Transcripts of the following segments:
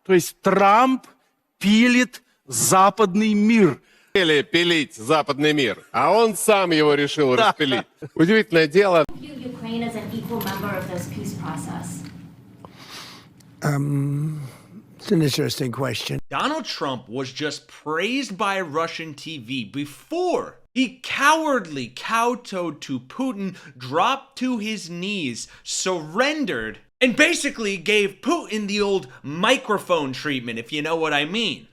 То есть Трамп пилит западный мир. Хотели пилить западный мир, а он сам его решил распилить. Удивительное дело. Ukraine as an equal member of this peace process? It's an interesting question. Donald Trump was just praised by Russian TV before he cowardly kowtowed to Putin, dropped to his knees, surrendered, and basically gave Putin the old microphone treatment, if you know what I mean.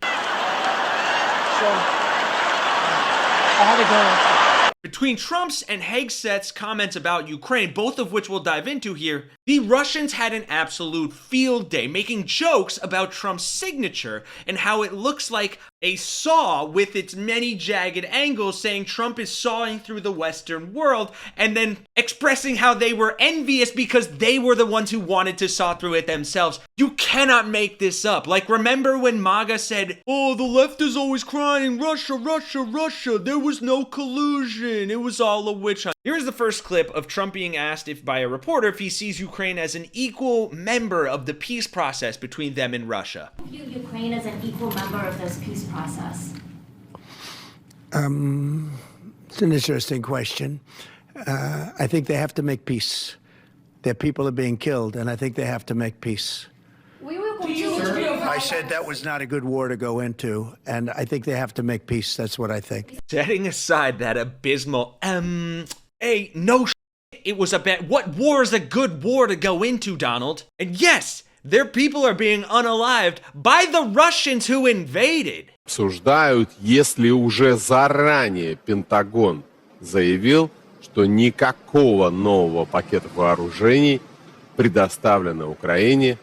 Between Trump's and Hegset's comments about Ukraine, both of which we'll dive into here, the Russians had an absolute field day, making jokes about Trump's signature and how it looks like a saw with its many jagged angles, saying Trump is sawing through the Western world, and then expressing how they were envious because they were the ones who wanted to saw through it themselves. You cannot make this up. Like, remember when MAGA said, "Oh, the left is always crying, Russia, Russia, Russia, there was no collusion, it was all a witch hunt." Here's the first clip of Trump being asked if by a reporter if he sees Ukraine as an equal member of the peace process between them and Russia. View Ukraine as an equal member of this peace process? It's an interesting question. I think they have to make peace. Their people are being killed, and I think they have to make peace. I said that was not a good war to go into, and I think they have to make peace. That's what I think. Setting aside that abysmal, hey, no shit, it was a bad, what war is a good war to go into, Donald? And yes, their people are being unalived by the Russians who invaded. Обсуждают, если уже заранее Пентагон заявил, что никакого нового пакета вооружений предоставлено Украине.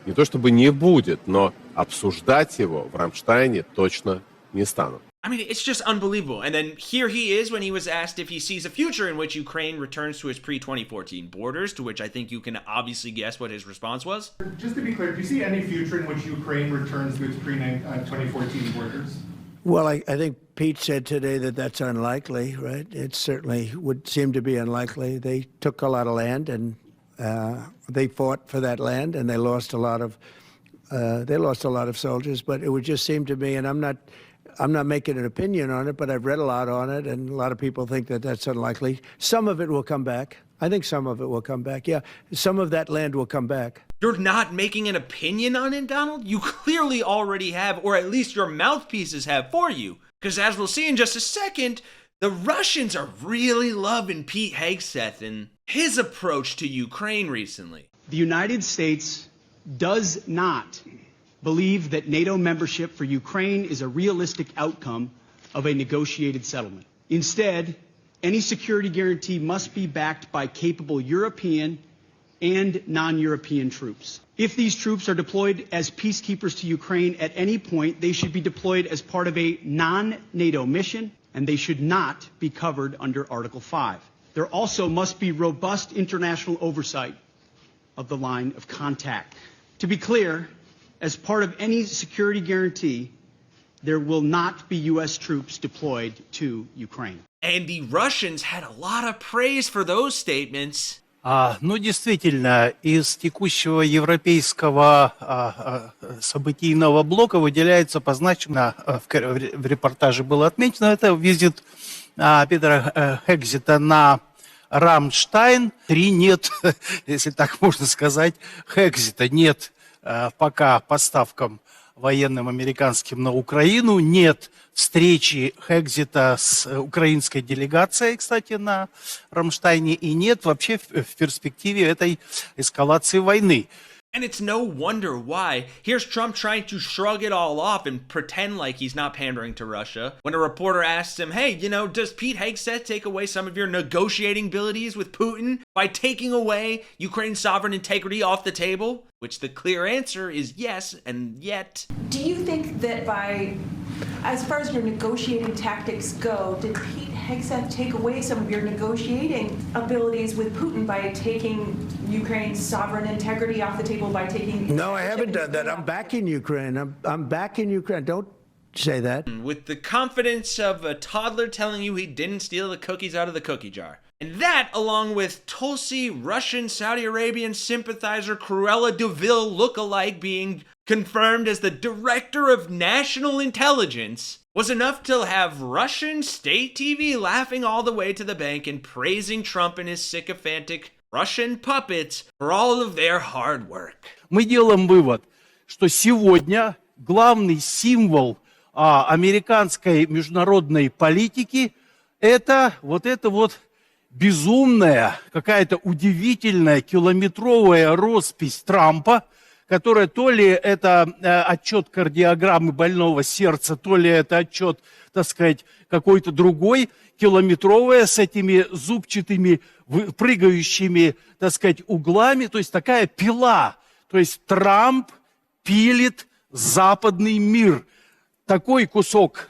Не то чтобы не будет, но обсуждать его в Рамштайне точно не станут. I mean, it's just unbelievable. And then here he is when he was asked if he sees a future in which Ukraine returns to its pre-2014 borders, to which I think you can obviously guess what his response was. Just to be clear, do you see any future in which Ukraine returns to its pre-2014 borders? Well, I think Pete said today that that's unlikely, right? It certainly would seem to be unlikely. They took a lot of land, and they fought for that land, and they lost a lot of soldiers. But it would just seem to me, and I'm not making an opinion on it, but I've read a lot on it, and a lot of people think that that's unlikely. Some of it will come back. I think some of it will come back. Yeah, some of that land will come back. You're not making an opinion on it, Donald? You clearly already have, or at least your mouthpieces have for you. Because as we'll see in just a second, the Russians are really loving Pete Hegseth and his approach to Ukraine recently. The United States does not believe that NATO membership for Ukraine is a realistic outcome of a negotiated settlement. Instead, any security guarantee must be backed by capable European and non-European troops. If these troops are deployed as peacekeepers to Ukraine at any point, they should be deployed as part of a non-NATO mission, and they should not be covered under Article 5. There also must be robust international oversight of the line of contact. To be clear, as part of any security guarantee, there will not be U.S. troops deployed to Ukraine. And the Russians had a lot of praise for those statements. Ну, действительно, из текущего европейского событийного блока выделяется по значимому, в репортаже было отмечено, это визит Питера Хексета на Рамштайн. 3 нет, если так можно сказать, Хексета нет пока поставкам военным американским на Украину, нет встречи Хексета с украинской делегацией, кстати, на Рамштайне, и нет вообще в перспективе этой эскалации войны. And it's no wonder why. Here's Trump trying to shrug it all off and pretend like he's not pandering to Russia. When a reporter asks him, hey, does Pete Hegseth take away some of your negotiating abilities with Putin by taking away Ukraine's sovereign integrity off the table? Which the clear answer is yes, and yet. Do you think that as far as your negotiating tactics go, did Pete Hegseth take away some of your negotiating abilities with Putin by taking Ukraine's sovereign integrity off the table, by taking... No, I haven't done that. I'm back in Ukraine. I'm back in Ukraine. Don't say that. With the confidence of a toddler telling you he didn't steal the cookies out of the cookie jar. And that, along with Tulsi, Russian Saudi Arabian sympathizer Cruella de Vil lookalike being confirmed as the director of national intelligence, was enough to have Russian state TV laughing all the way to the bank and praising Trump and his sycophantic Russian puppets for all of their hard work. Мы делаем вывод, что сегодня главный символ американской международной политики это вот безумная, какая-то удивительная километровая роспись Трампа, которая то ли это отчет кардиограммы больного сердца, то ли это отчет, так сказать, какой-то другой, километровая с этими зубчатыми, прыгающими, так сказать, углами, то есть такая пила. То есть Трамп пилит западный мир. Такой кусок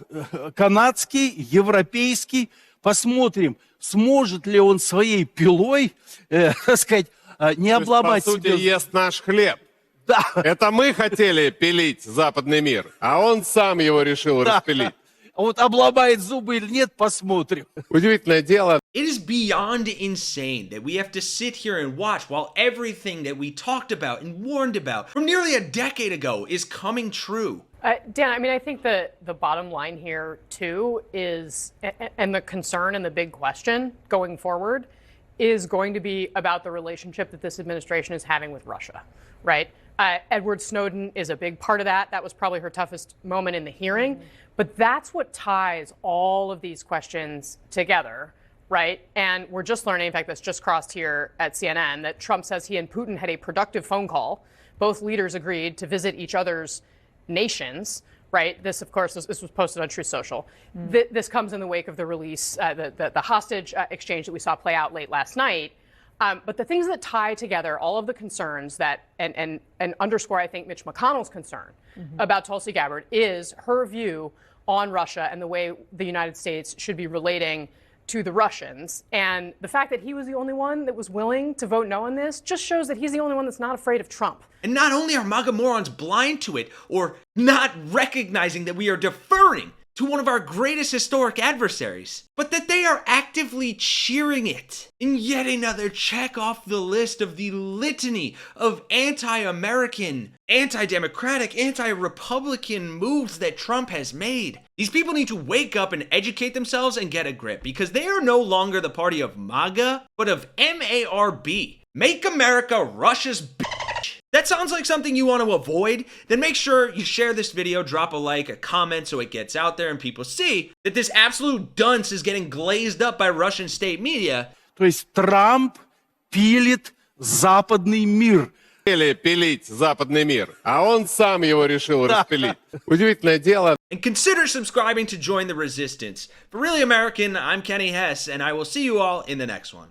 канадский, европейский. Посмотрим, сможет ли он своей пилой, так сказать, не обломать себе. По сути, себе... ест наш хлеб. Да. Это мы хотели пилить западный мир, а он сам его решил распилить. Вот обломает зубы или нет, посмотрим. Удивительное дело. It is beyond insane that we have to sit here and watch while everything that we talked about and warned about from nearly a decade ago is coming true. Dan, I mean, I think the bottom line here, too, is, and the concern and the big question going forward is going to be about the relationship that this administration is having with Russia, right? Edward Snowden is a big part of that. That was probably her toughest moment in the hearing. Mm-hmm. But that's what ties all of these questions together, right? And we're just learning, in fact, that's just crossed here at CNN, that Trump says he and Putin had a productive phone call. Both leaders agreed to visit each other's nations, right? This, of course, this was posted on Truth Social. This comes in the wake of the release, the hostage exchange that we saw play out late last night. But the things that tie together all of the concerns that, and underscore, I think, Mitch McConnell's concern about Tulsi Gabbard is her view on Russia and the way the United States should be relating to the Russians. And the fact that he was the only one that was willing to vote no on this just shows that he's the only one that's not afraid of Trump. And not only are MAGA morons blind to it or not recognizing that we are deferring to one of our greatest historic adversaries, but that they are actively cheering it. In yet another check off the list of the litany of anti-American, anti-democratic, anti-Republican moves that Trump has made. These people need to wake up and educate themselves and get a grip, because they are no longer the party of MAGA, but of MARB. Make America Russia's bitch. That sounds like something you want to avoid? Then make sure you share this video, drop a like, a comment so it gets out there and people see that this absolute dunce is getting glazed up by Russian state media. То есть Трамп пилит западный мир. Хотели пилить западный мир, а он сам его решил распилить. Удивительное дело. And consider subscribing to join the resistance. For Really American, I'm Kenny Hesse, and I will see you all in the next one.